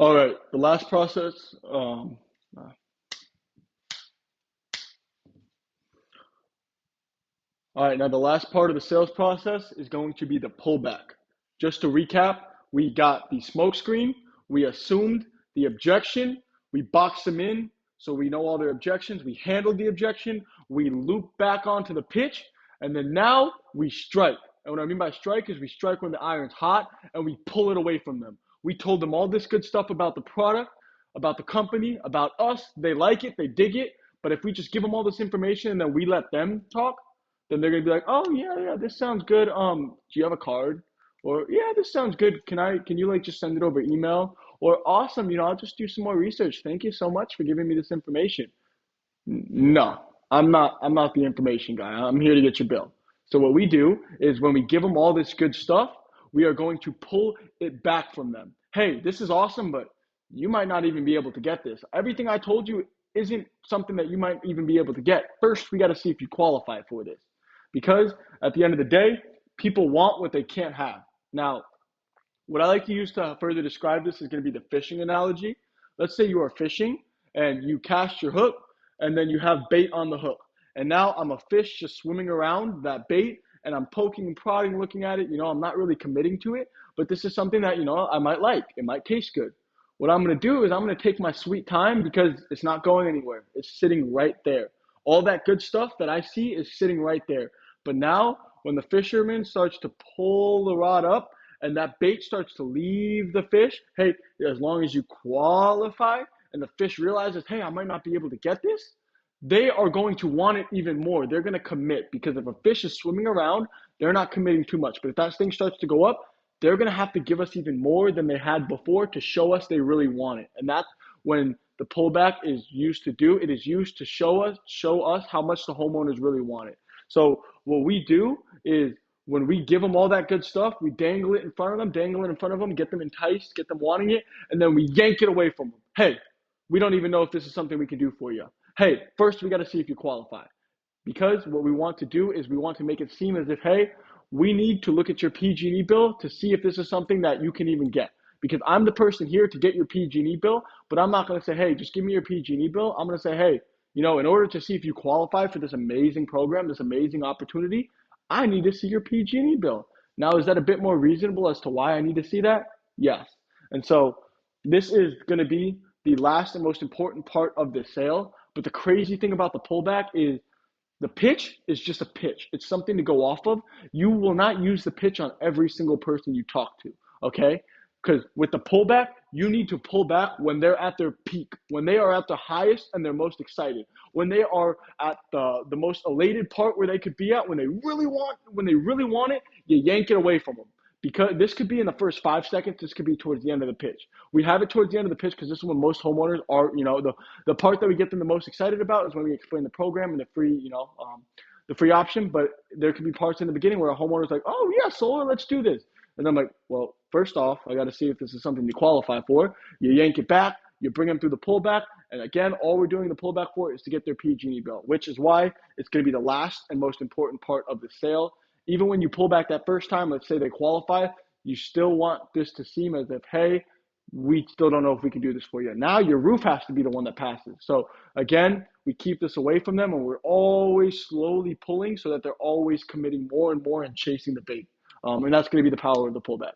All right, the last process. Uh, all right, now the last part of the sales process is going to be the pullback. Just to recap, we got the smoke screen, we assumed the objection, we boxed them in so we know all their objections, we handled the objection, we loop back onto the pitch, and then now we strike. And what I mean by strike is we strike when the iron's hot and we pull it away from them. We told them all this good stuff about the product, about the company, about us. They like it, they dig it. But if we just give them all this information and then we let them talk, then they're gonna be like, oh yeah, this sounds good. Do you have a card? Or yeah, this sounds good. Can you like just send it over email? Or awesome, I'll just do some more research. Thank you so much for giving me this information. No, I'm not the information guy. I'm here to get your bill. So what we do is when we give them all this good stuff, we are going to pull it back from them. Hey, this is awesome, but you might not even be able to get this. Everything I told you isn't something that you might even be able to get. First, we got to see if you qualify for this. Because at the end of the day, people want what they can't have. Now, what I like to use to further describe this is going to be the fishing analogy. Let's say you are fishing and you cast your hook and then you have bait on the hook. And now I'm a fish just swimming around that bait and I'm poking and prodding, looking at it. I'm not really committing to it, but this is something that, I might like. It might taste good. What I'm going to do is I'm going to take my sweet time because it's not going anywhere. It's sitting right there. All that good stuff that I see is sitting right there. But now when the fisherman starts to pull the rod up, and that bait starts to leave the fish, hey, as long as you qualify and the fish realizes, hey, I might not be able to get this, they are going to want it even more. They're going to commit because if a fish is swimming around, they're not committing too much. But if that thing starts to go up, they're going to have to give us even more than they had before to show us they really want it. And that's when the pullback is used to do. It is used to show us how much the homeowners really want it. So what we do is when we give them all that good stuff, we dangle it in front of them, get them enticed, get them wanting it, and then we yank it away from them. Hey, we don't even know if this is something we can do for you. Hey, first we got to see if you qualify. Because what we want to do is we want to make it seem as if, hey, we need to look at your PG&E bill to see if this is something that you can even get. Because I'm the person here to get your PG&E bill, but I'm not going to say, hey, just give me your PG&E bill. I'm going to say, hey, in order to see if you qualify for this amazing program, this amazing opportunity, I need to see your PG&E bill. Now, is that a bit more reasonable as to why I need to see that? Yes. And so this is going to be the last and most important part of the sale. But the crazy thing about the pullback is the pitch is just a pitch. It's something to go off of. You will not use the pitch on every single person you talk to, okay? Because with the pullback, you need to pull back when they're at their peak, when they are at the highest and they're most excited, when they are at the most elated part where they could be at, when they really want it, you yank it away from them. Because this could be in the first 5 seconds, this could be towards the end of the pitch. We have it towards the end of the pitch because this is when most homeowners are, the part that we get them the most excited about is when we explain the program and the free option. But there could be parts in the beginning where a homeowner's like, oh yeah, solar, let's do this. And I'm like, well, first off, I got to see if this is something you qualify for. You yank it back, you bring them through the pullback. And again, all we're doing the pullback for is to get their PG&E bill, which is why it's going to be the last and most important part of the sale. Even when you pull back that first time, let's say they qualify, you still want this to seem as if, hey, we still don't know if we can do this for you. Now your roof has to be the one that passes. So again, we keep this away from them and we're always slowly pulling so that they're always committing more and more and chasing the bait. And that's going to be the power of the pullback.